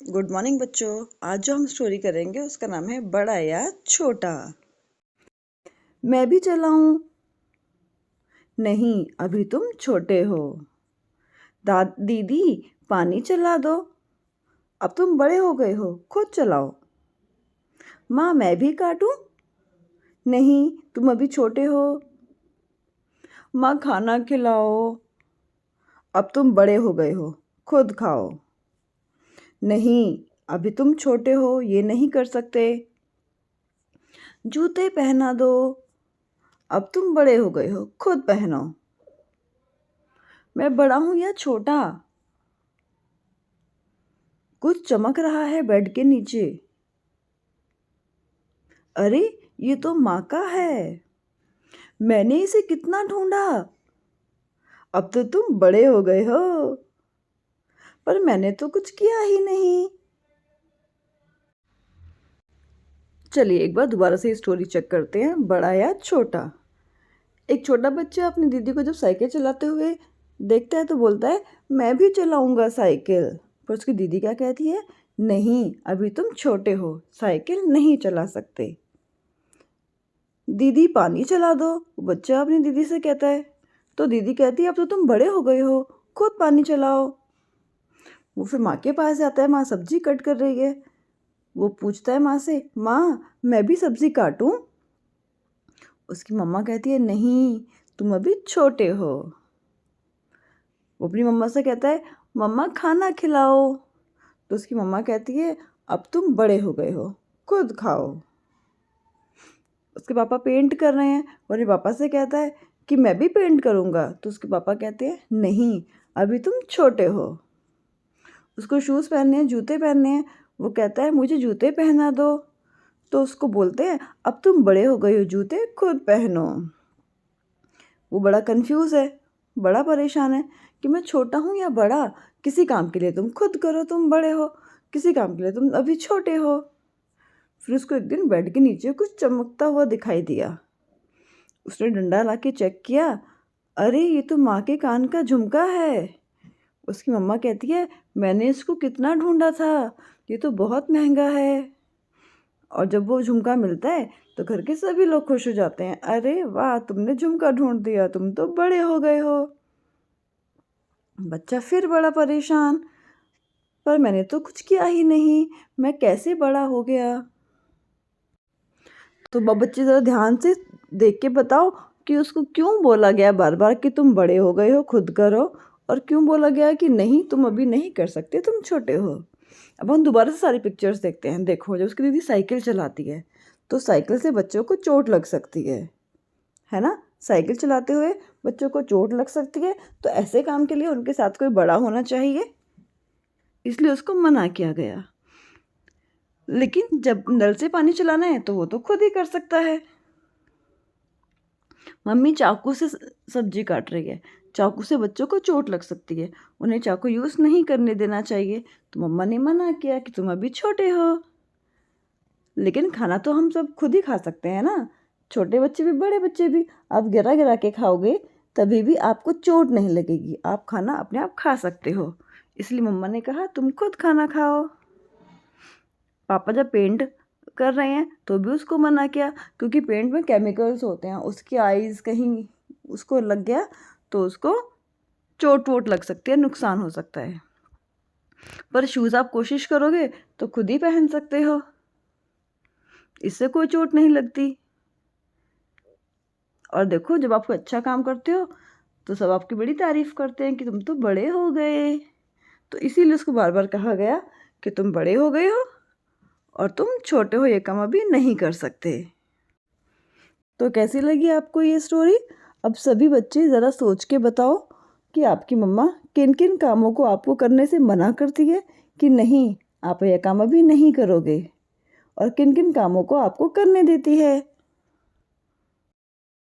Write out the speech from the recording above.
Good morning बच्चों। आज जो हम स्टोरी करेंगे उसका नाम है बड़ा या छोटा। मैं भी चलाऊं? नहीं, अभी तुम छोटे हो। दीदी पानी चला दो। अब तुम बड़े हो गए हो, खुद चलाओ। माँ मैं भी काटूं? नहीं, तुम अभी छोटे हो। माँ खाना खिलाओ। अब तुम बड़े हो गए हो, खुद खाओ। नहीं, अभी तुम छोटे हो, ये नहीं कर सकते। जूते पहना दो। अब तुम बड़े हो गए हो, खुद पहनो। मैं बड़ा हूं या छोटा? कुछ चमक रहा है बेड के नीचे। अरे, ये तो माँ का है। मैंने इसे कितना ढूंढा। अब तो तुम बड़े हो गए हो। पर मैंने तो कुछ किया ही नहीं। चलिए एक बार दोबारा से स्टोरी चेक करते हैं, बड़ा या छोटा। एक छोटा बच्चा अपनी दीदी को जब साइकिल चलाते हुए देखता है तो बोलता है, मैं भी चलाऊंगा साइकिल। पर उसकी दीदी क्या कहती है? नहीं, अभी तुम छोटे हो, साइकिल नहीं चला सकते। दीदी पानी चला दो, वो बच्चा अपनी दीदी से कहता है। तो दीदी कहती है, अब तो तुम बड़े हो गए हो, खुद पानी चलाओ। वो फिर माँ के पास जाता है, माँ सब्जी कट कर रही है। वो पूछता है माँ से, माँ मैं भी सब्जी काटूं? उसकी मम्मा कहती है, नहीं, तुम अभी छोटे हो। वो अपनी मम्मा से कहता है, मम्मा खाना खिलाओ। तो उसकी मम्मा कहती है, अब तुम बड़े हो गए हो, खुद खाओ। उसके पापा पेंट कर रहे हैं और ये पापा से कहता है कि मैं भी पेंट करूँगा। तो उसके पापा कहते हैं, नहीं, अभी तुम छोटे हो। उसको शूज़ पहनने हैं, जूते पहनने हैं। वो कहता है, मुझे जूते पहना दो। तो उसको बोलते हैं, अब तुम बड़े हो गए हो, जूते खुद पहनो। वो बड़ा कंफ्यूज है, बड़ा परेशान है कि मैं छोटा हूँ या बड़ा। किसी काम के लिए तुम खुद करो, तुम बड़े हो। किसी काम के लिए तुम अभी छोटे हो। फिर उसको एक दिन बेड के नीचे कुछ चमकता हुआ दिखाई दिया। उसने डंडा ला के चेक किया। अरे, ये तो माँ के कान का झुमका है। उसकी मम्मा कहती है, मैंने इसको कितना ढूंढा था, ये तो बहुत महंगा है। और जब वो झुमका मिलता है तो घर के सभी लोग खुश हो जाते हैं। अरे वाह, तुमने झुमका ढूंढ दिया, तुम तो बड़े हो गए हो। बच्चा फिर बड़ा परेशान, पर मैंने तो कुछ किया ही नहीं, मैं कैसे बड़ा हो गया? तो बच्चे ज़रा ध्यान से देख के बताओ कि उसको क्यों बोला गया बार बार कि तुम बड़े हो गए हो, खुद करो, और क्यों बोला गया कि नहीं, तुम अभी नहीं कर सकते, तुम छोटे हो। अब हम दोबारा से सारी पिक्चर्स देखते हैं। देखो, जब उसकी दीदी साइकिल चलाती है तो साइकिल से बच्चों को चोट लग सकती है ना? साइकिल चलाते हुए बच्चों को चोट लग सकती है, तो ऐसे काम के लिए उनके साथ कोई बड़ा होना चाहिए, इसलिए उसको मना किया गया। लेकिन जब नल से पानी चलाना है तो वो तो खुद ही कर सकता है। मम्मी चाकू से सब्जी काट रही है, चाकू से बच्चों को चोट लग सकती है, उन्हें चाकू यूज़ नहीं करने देना चाहिए। तो मम्मा ने मना किया कि तुम अभी छोटे हो। लेकिन खाना तो हम सब खुद ही खा सकते हैं ना, छोटे बच्चे भी बड़े बच्चे भी। आप गिरा गिरा के खाओगे तभी भी आपको चोट नहीं लगेगी, आप खाना अपने आप खा सकते हो। इसलिए मम्मा ने कहा, तुम खुद खाना खाओ। पापा जब पेंट कर रहे हैं तो भी उसको मना किया, क्योंकि पेंट में केमिकल्स होते हैं। उसकी आईज़ कहीं उसको लग गया तो उसको चोट वोट लग सकती है, नुकसान हो सकता है। पर शूज़ आप कोशिश करोगे तो खुद ही पहन सकते हो, इससे कोई चोट नहीं लगती। और देखो, जब आप कोई अच्छा काम करते हो तो सब आपकी बड़ी तारीफ़ करते हैं कि तुम तो बड़े हो गए। तो इसीलिए उसको बार बार कहा गया कि तुम बड़े हो गए हो और तुम छोटे हो, ये काम अभी नहीं कर सकते। तो कैसी लगी आपको ये स्टोरी? अब सभी बच्चे ज़रा सोच के बताओ कि आपकी मम्मा किन किन कामों को आपको करने से मना करती है कि नहीं, आप यह काम अभी नहीं करोगे, और किन किन कामों को आपको करने देती है।